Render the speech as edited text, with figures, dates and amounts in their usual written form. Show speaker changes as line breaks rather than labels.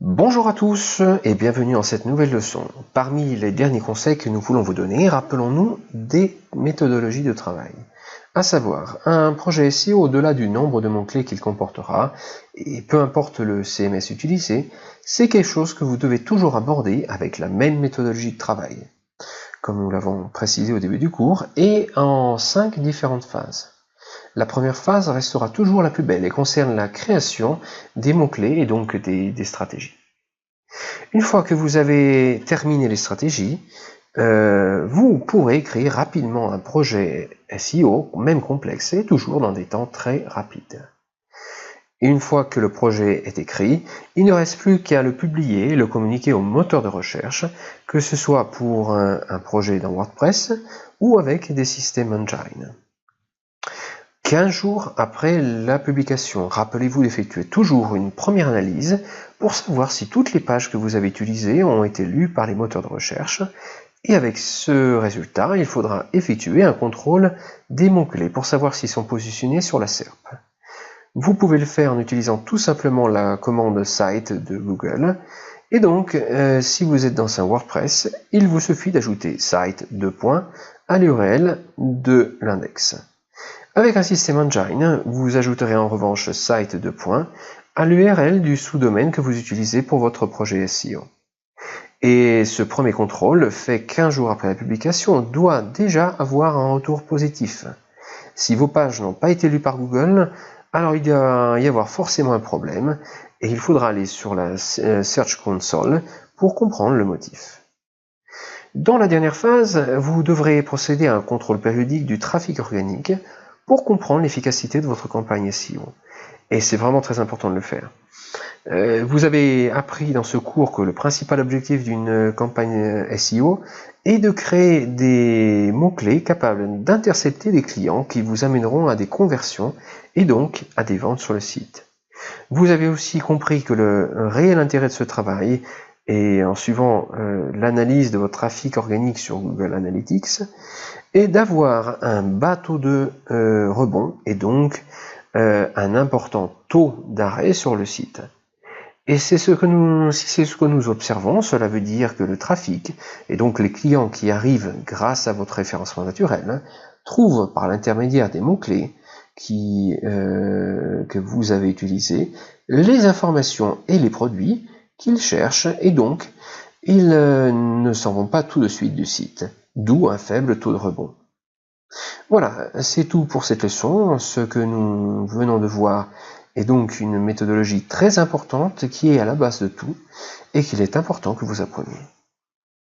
Bonjour à tous et bienvenue dans cette nouvelle leçon. Parmi les derniers conseils que nous voulons vous donner, rappelons-nous des méthodologies de travail. À savoir, un projet SEO au-delà du nombre de mots-clés qu'il comportera, et peu importe le CMS utilisé, c'est quelque chose que vous devez toujours aborder avec la même méthodologie de travail, comme nous l'avons précisé au début du cours, et en 5 différentes phases. La première phase restera toujours la plus belle et concerne la création des mots-clés et donc des stratégies. Une fois que vous avez terminé les stratégies, vous pourrez créer rapidement un projet SEO, même complexe, et toujours dans des temps très rapides. Et une fois que le projet est écrit, il ne reste plus qu'à le publier et le communiquer au moteur de recherche, que ce soit pour un projet dans WordPress ou avec des systèmes engine. 15 jours après la publication, rappelez-vous d'effectuer toujours une première analyse pour savoir si toutes les pages que vous avez utilisées ont été lues par les moteurs de recherche. Et avec ce résultat, il faudra effectuer un contrôle des mots-clés pour savoir s'ils sont positionnés sur la SERP. Vous pouvez le faire en utilisant tout simplement la commande site de Google. Et donc, si vous êtes dans un WordPress, il vous suffit d'ajouter site à l'URL de l'index. Avec un système engine, vous ajouterez en revanche site à l'URL du sous-domaine que vous utilisez pour votre projet SEO. Et ce premier contrôle, fait 15 jours après la publication, doit déjà avoir un retour positif. Si vos pages n'ont pas été lues par Google, alors il doit y avoir forcément un problème, et il faudra aller sur la Search Console pour comprendre le motif. Dans la dernière phase, vous devrez procéder à un contrôle périodique du trafic organique pour comprendre l'efficacité de votre campagne SEO. Et c'est vraiment très important de le faire. Vous avez appris dans ce cours que le principal objectif d'une campagne SEO est de créer des mots-clés capables d'intercepter des clients qui vous amèneront à des conversions et donc à des ventes sur le site. Vous avez aussi compris que le réel intérêt de ce travail, et en suivant l'analyse de votre trafic organique sur Google Analytics, est d'avoir un bas taux de rebond et donc un important taux d'arrêt sur le site. Et si c'est ce que nous observons, cela veut dire que le trafic, et donc les clients qui arrivent grâce à votre référencement naturel, trouvent par l'intermédiaire des mots-clés que vous avez utilisés les informations et les produits qu'ils cherchent, et donc ils ne s'en vont pas tout de suite du site, d'où un faible taux de rebond. Voilà, c'est tout pour cette leçon. Ce que nous venons de voir est donc une méthodologie très importante qui est à la base de tout et qu'il est important que vous appreniez.